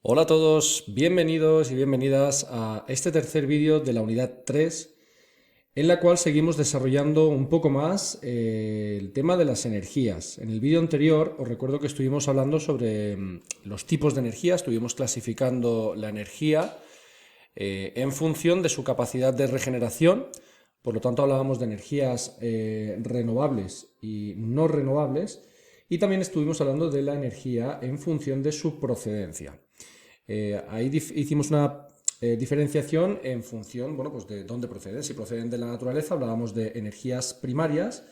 Hola a todos, bienvenidos y bienvenidas a este tercer vídeo de la unidad 3, en la cual seguimos desarrollando un poco más el tema de las energías. En el vídeo anterior os recuerdo que estuvimos hablando sobre los tipos de energía, estuvimos clasificando la energía en función de su capacidad de regeneración. Por lo tanto, hablábamos de energías renovables y no renovables, y también estuvimos hablando de la energía en función de su procedencia. Ahí hicimos una diferenciación en función, bueno, pues de dónde proceden. Si proceden de la naturaleza, hablábamos de energías primarias,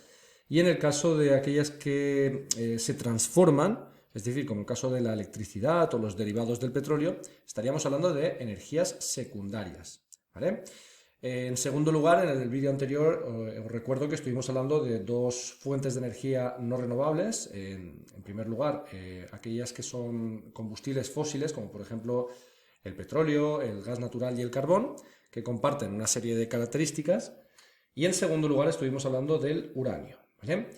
y en el caso de aquellas que se transforman, es decir, como el caso de la electricidad o los derivados del petróleo, estaríamos hablando de energías secundarias, ¿vale? En segundo lugar, en el vídeo anterior os recuerdo que estuvimos hablando de dos fuentes de energía no renovables. En primer lugar, aquellas que son combustibles fósiles, como por ejemplo el petróleo, el gas natural y el carbón, que comparten una serie de características. Y en segundo lugar, estuvimos hablando del uranio, ¿vale?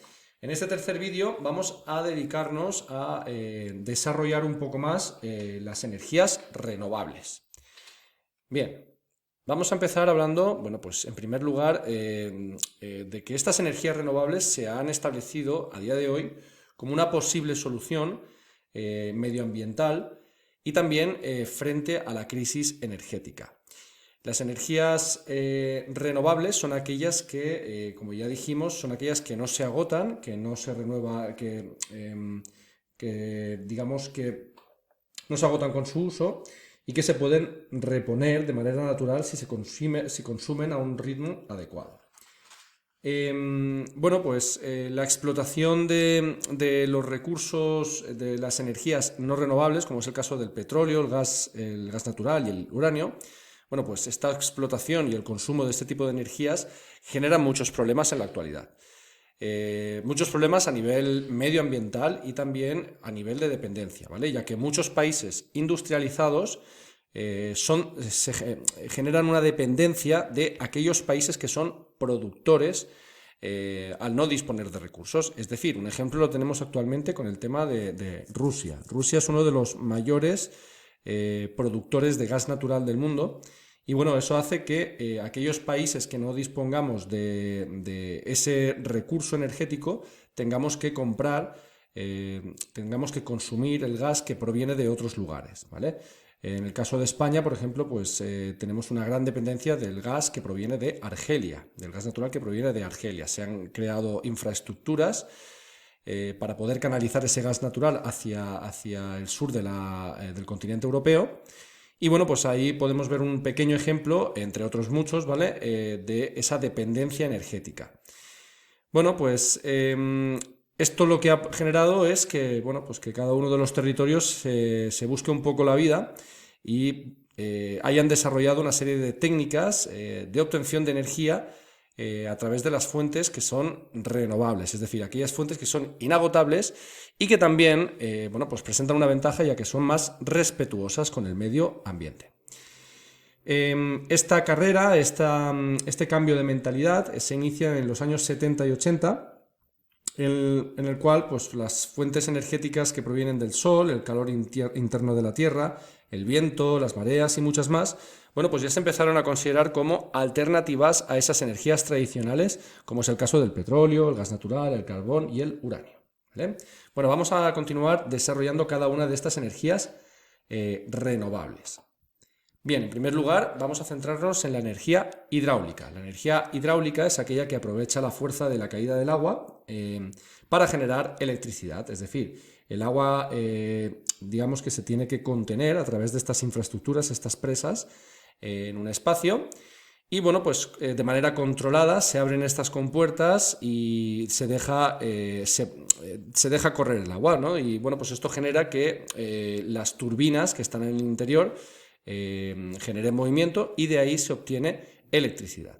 En este tercer vídeo vamos a dedicarnos a desarrollar un poco más las energías renovables. Bien. Vamos a empezar hablando, bueno, pues en primer lugar, de que estas energías renovables se han establecido a día de hoy como una posible solución medioambiental y también frente a la crisis energética. Las energías renovables son aquellas que, como ya dijimos, son aquellas que no se agotan, que no se renueva, que digamos que no se agotan con su uso y que se pueden reponer de manera natural si se consumen a un ritmo adecuado. Bueno, pues la explotación de los recursos de las energías no renovables, como es el caso del petróleo, el gas natural y el uranio, bueno, pues esta explotación y el consumo de este tipo de energías generan muchos problemas en la actualidad. Muchos problemas a nivel medioambiental y también a nivel de dependencia, ¿vale? Ya que muchos países industrializados generan una dependencia de aquellos países que son productores al no disponer de recursos. Es decir, un ejemplo lo tenemos actualmente con el tema de Rusia. Rusia es uno de los mayores productores de gas natural del mundo. Y bueno, eso hace que aquellos países que no dispongamos de ese recurso energético tengamos que comprar, tengamos que consumir el gas que proviene de otros lugares, ¿vale? En el caso de España, por ejemplo, pues tenemos una gran dependencia del gas que proviene de Argelia, del gas natural que proviene de Argelia. Se han creado infraestructuras para poder canalizar ese gas natural hacia el sur del continente europeo. Y bueno, pues ahí podemos ver un pequeño ejemplo, entre otros muchos, ¿vale? De esa dependencia energética. Bueno, pues esto lo que ha generado es que, bueno, pues que cada uno de los territorios se busque un poco la vida y hayan desarrollado una serie de técnicas de obtención de energía a través de las fuentes que son renovables, es decir, aquellas fuentes que son inagotables y que también, bueno, pues presentan una ventaja ya que son más respetuosas con el medio ambiente. Esta carrera, este cambio de mentalidad se inicia en los años 70 y 80, en el cual pues, las fuentes energéticas que provienen del sol, el calor interno de la Tierra, el viento, las mareas y muchas más, bueno, pues ya se empezaron a considerar como alternativas a esas energías tradicionales, como es el caso del petróleo, el gas natural, el carbón y el uranio, ¿vale? Bueno, vamos a continuar desarrollando cada una de estas energías renovables. Bien, en primer lugar vamos a centrarnos en la energía hidráulica. La energía hidráulica es aquella que aprovecha la fuerza de la caída del agua para generar electricidad, es decir, el agua digamos que se tiene que contener a través de estas infraestructuras, estas presas, en un espacio y bueno, pues de manera controlada se abren estas compuertas y se deja correr el agua, ¿no? Y bueno, pues esto genera que las turbinas que están en el interior generen movimiento y de ahí se obtiene electricidad.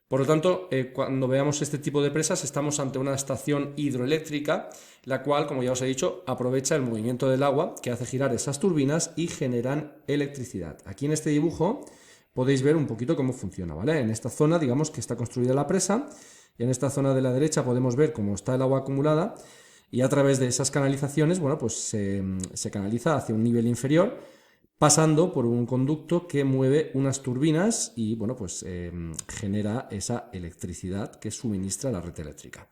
Por lo tanto, cuando veamos este tipo de presas estamos ante una estación hidroeléctrica, la cual, como ya os he dicho, aprovecha el movimiento del agua que hace girar esas turbinas y generan electricidad. Aquí en este dibujo podéis ver un poquito cómo funciona, ¿vale? En esta zona, digamos que está construida la presa y en esta zona de la derecha podemos ver cómo está el agua acumulada y a través de esas canalizaciones, bueno, pues se canaliza hacia un nivel inferior pasando por un conducto que mueve unas turbinas y bueno, pues genera esa electricidad que suministra la red eléctrica.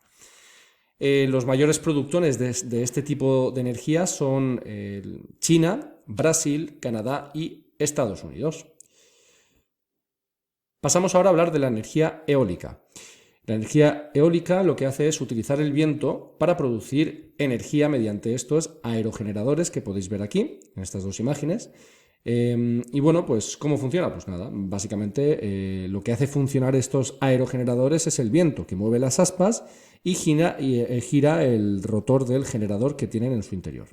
Los mayores productores de este tipo de energía son China, Brasil, Canadá y Estados Unidos. Pasamos ahora a hablar de la energía eólica. La energía eólica lo que hace es utilizar el viento para producir energía mediante estos aerogeneradores que podéis ver aquí, en estas dos imágenes. Y bueno, pues ¿cómo funciona? Pues nada, básicamente lo que hace funcionar estos aerogeneradores es el viento que mueve las aspas y gira el rotor del generador que tienen en su interior,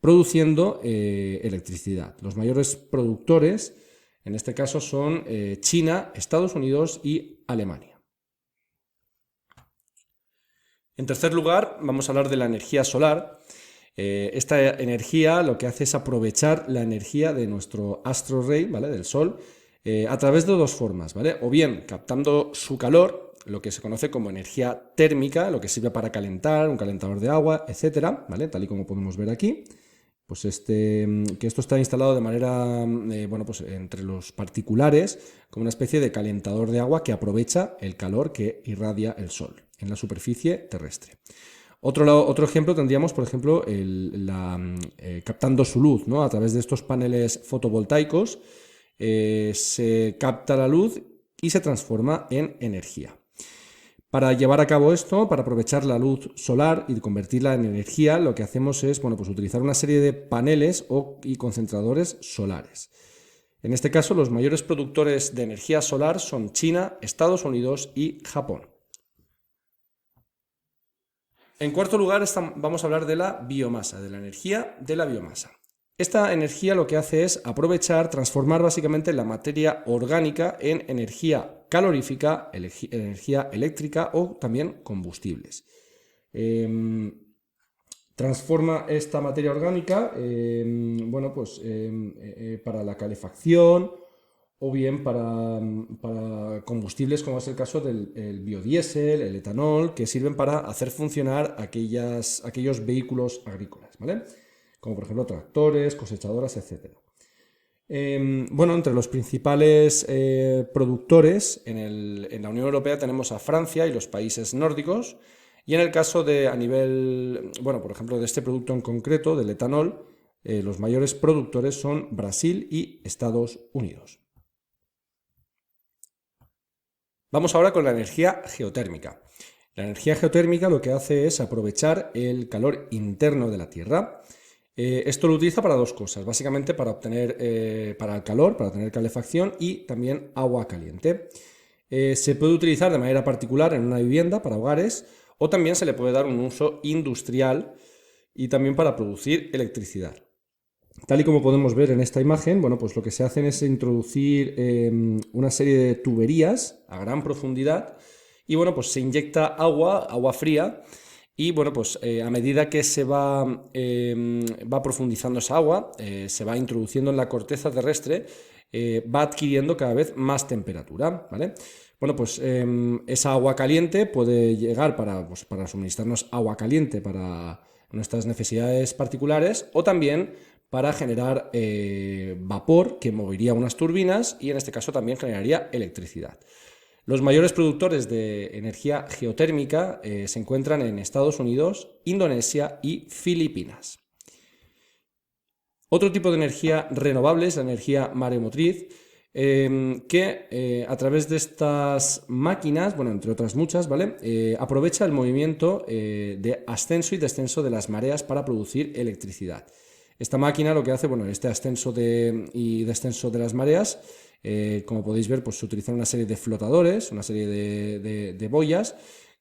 produciendo electricidad. Los mayores productores en este caso son China, Estados Unidos y Alemania. En tercer lugar, vamos a hablar de la energía solar. Esta energía lo que hace es aprovechar la energía de nuestro astro rey, ¿vale?, del Sol, a través de dos formas, ¿vale? O bien captando su calor, lo que se conoce como energía térmica, lo que sirve para calentar, un calentador de agua, etcétera, ¿vale?, tal y como podemos ver aquí. Pues que esto está instalado de manera, bueno, pues entre los particulares, como una especie de calentador de agua que aprovecha el calor que irradia el Sol en la superficie terrestre. Otro ejemplo tendríamos, por ejemplo, captando su luz, ¿no? A través de estos paneles fotovoltaicos se capta la luz y se transforma en energía. Para llevar a cabo esto, para aprovechar la luz solar y convertirla en energía, lo que hacemos es, bueno, pues utilizar una serie de paneles y concentradores solares. En este caso, los mayores productores de energía solar son China, Estados Unidos y Japón. En cuarto lugar, vamos a hablar de la biomasa, de la energía de la biomasa. Esta energía lo que hace es aprovechar, transformar básicamente la materia orgánica en energía calorífica, energía eléctrica o también combustibles. Transforma esta materia orgánica, bueno, pues, para la calefacción o bien para combustibles, como es el caso del biodiesel, el etanol, que sirven para hacer funcionar aquellos vehículos agrícolas, ¿vale?, como por ejemplo tractores, cosechadoras, etc. Bueno, entre los principales productores en la Unión Europea tenemos a Francia y los países nórdicos, y en el caso a nivel, bueno, por ejemplo, de este producto en concreto, del etanol, los mayores productores son Brasil y Estados Unidos. Vamos ahora con la energía geotérmica. La energía geotérmica lo que hace es aprovechar el calor interno de la Tierra. Esto lo utiliza para dos cosas, básicamente para obtener para el calor, para tener calefacción y también agua caliente. Se puede utilizar de manera particular en una vivienda para hogares o también se le puede dar un uso industrial y también para producir electricidad. Tal y como podemos ver en esta imagen, bueno, pues lo que se hacen es introducir una serie de tuberías a gran profundidad y bueno, pues se inyecta agua fría. Y bueno, pues a medida que se va profundizando esa agua, se va introduciendo en la corteza terrestre, va adquiriendo cada vez más temperatura, ¿vale? Bueno, pues esa agua caliente puede llegar para suministrarnos agua caliente para nuestras necesidades particulares o también para generar vapor que movería unas turbinas y en este caso también generaría electricidad. Los mayores productores de energía geotérmica se encuentran en Estados Unidos, Indonesia y Filipinas. Otro tipo de energía renovable es la energía mareomotriz, que a través de estas máquinas, bueno, entre otras muchas, ¿vale?, aprovecha el movimiento de ascenso y descenso de las mareas para producir electricidad. Esta máquina lo que hace, bueno, este ascenso y descenso de las mareas, como podéis ver, pues se utilizan una serie de flotadores, una serie de boyas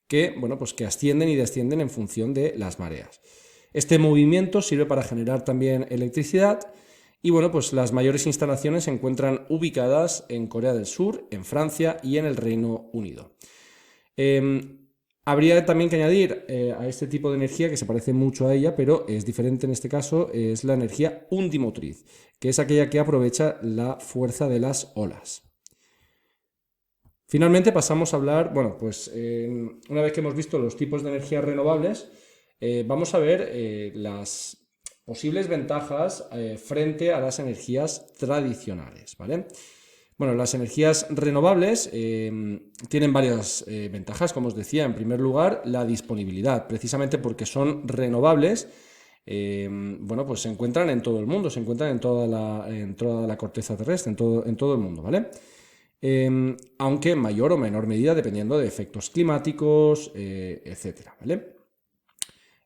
que, bueno, pues que ascienden y descienden en función de las mareas. Este movimiento sirve para generar también electricidad y, bueno, pues las mayores instalaciones se encuentran ubicadas en Corea del Sur, en Francia y en el Reino Unido. Habría también que añadir a este tipo de energía, que se parece mucho a ella, pero es diferente en este caso, es la energía undimotriz, que es aquella que aprovecha la fuerza de las olas. Finalmente pasamos a hablar, bueno, pues una vez que hemos visto los tipos de energías renovables, vamos a ver posibles ventajas frente a las energías tradicionales, ¿vale? Bueno, las energías renovables tienen varias ventajas, como os decía. En primer lugar, la disponibilidad, precisamente porque son renovables. Bueno, pues se encuentran en todo el mundo, se encuentran en toda la corteza terrestre, en todo el mundo, ¿vale? Aunque en mayor o menor medida, dependiendo de efectos climáticos, etcétera, ¿vale?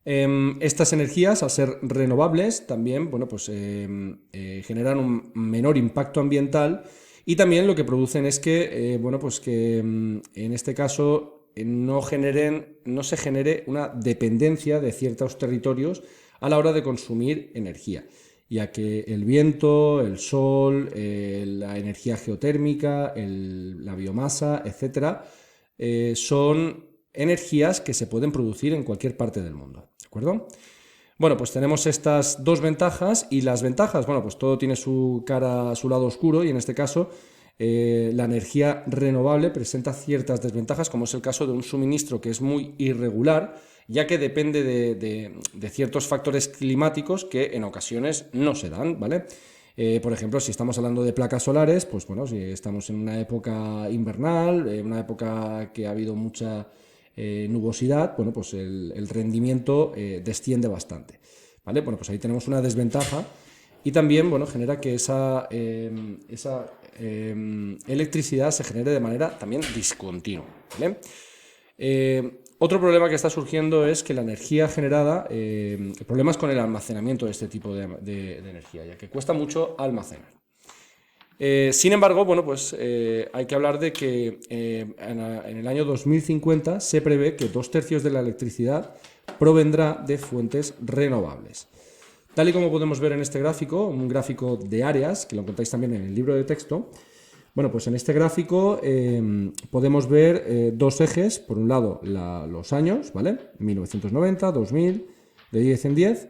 Estas energías, al ser renovables, también, bueno, pues, generan un menor impacto ambiental, y también lo que producen es que, bueno, pues que en este caso no se genere una dependencia de ciertos territorios a la hora de consumir energía, ya que el viento, el sol, la energía geotérmica, la biomasa, etcétera, son energías que se pueden producir en cualquier parte del mundo, ¿de acuerdo? Bueno, pues tenemos estas dos ventajas, y las ventajas, bueno, pues todo tiene su cara, su lado oscuro, y en este caso la energía renovable presenta ciertas desventajas, como es el caso de un suministro que es muy irregular, ya que depende de ciertos factores climáticos que en ocasiones no se dan, ¿vale? Por ejemplo, si estamos hablando de placas solares, pues bueno, si estamos en una época invernal, una época que ha habido mucha nubosidad, bueno, pues el rendimiento desciende bastante, ¿vale? Bueno, pues ahí tenemos una desventaja, y también, bueno, genera que esa electricidad se genere de manera también discontinua, ¿vale? Otro problema que está surgiendo es que la energía generada, problemas con el almacenamiento de este tipo de energía, ya que cuesta mucho almacenar. Sin embargo, bueno, pues hay que hablar de que en el año 2050 se prevé que 2/3 de la electricidad provendrá de fuentes renovables. Tal y como podemos ver en este gráfico, un gráfico de áreas, que lo encontráis también en el libro de texto. Bueno, pues en este gráfico podemos ver dos ejes. Por un lado, los años, ¿vale? 1990, 2000, de 10 en 10,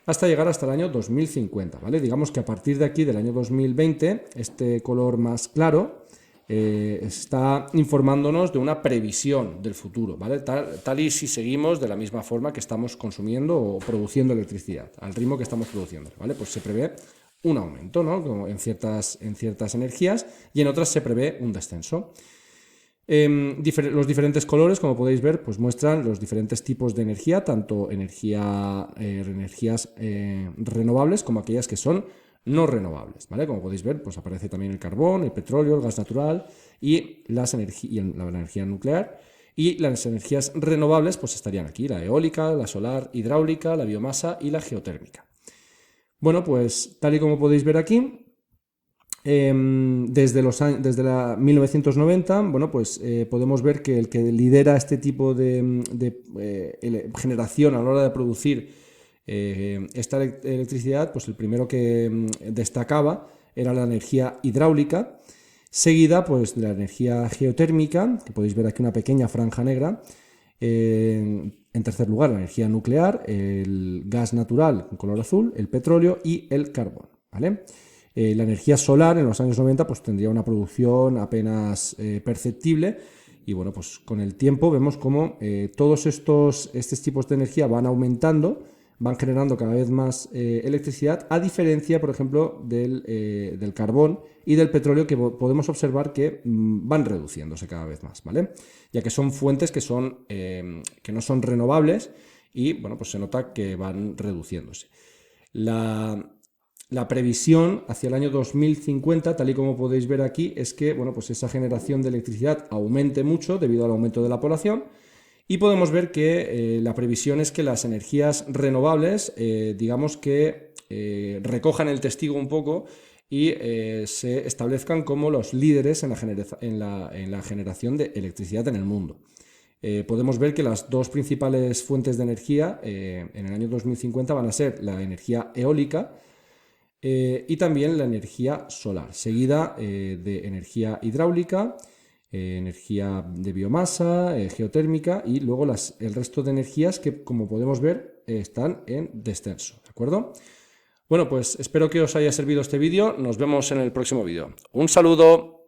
hasta llegar hasta el año 2050, ¿vale? Digamos que a partir de aquí, del año 2020, este color más claro está informándonos de una previsión del futuro, ¿vale? Tal y si seguimos de la misma forma que estamos consumiendo o produciendo electricidad, al ritmo que estamos produciendo, ¿vale? Pues se prevé un aumento, ¿no? Como en ciertas energías, y en otras se prevé un descenso. Los diferentes colores, como podéis ver, pues muestran los diferentes tipos de energía, tanto energías renovables como aquellas que son no renovables, ¿vale? Como podéis ver, pues aparece también el carbón, el petróleo, el gas natural y la energía nuclear. Y las energías renovables pues estarían aquí: la eólica, la solar, hidráulica, la biomasa y la geotérmica. Bueno, pues tal y como podéis ver aquí, desde la 1990, bueno, pues podemos ver que el que lidera este tipo de generación a la hora de producir esta electricidad, pues el primero que destacaba era la energía hidráulica, seguida pues de la energía geotérmica, que podéis ver aquí una pequeña franja negra. En tercer lugar, la energía nuclear, el gas natural en color azul, el petróleo y el carbón, ¿vale? La energía solar en los años 90 pues tendría una producción apenas perceptible, y bueno, pues con el tiempo vemos cómo todos estos tipos de energía van aumentando, van generando cada vez más electricidad, a diferencia, por ejemplo, del carbón y del petróleo, que podemos observar que van reduciéndose cada vez más, ¿vale? Ya que son fuentes que no son renovables, y bueno, pues se nota que van reduciéndose. La previsión hacia el año 2050, tal y como podéis ver aquí, es que bueno, pues esa generación de electricidad aumente mucho debido al aumento de la población, y podemos ver que la previsión es que las energías renovables, digamos que recojan el testigo un poco y se establezcan como los líderes en la generación de electricidad en el mundo. Podemos ver que las dos principales fuentes de energía en el año 2050 van a ser la energía eólica y también la energía solar, seguida de energía hidráulica, energía de biomasa, geotérmica, y luego el resto de energías que, como podemos ver, están en descenso, ¿de acuerdo? Bueno, pues espero que os haya servido este vídeo. Nos vemos en el próximo vídeo. ¡Un saludo!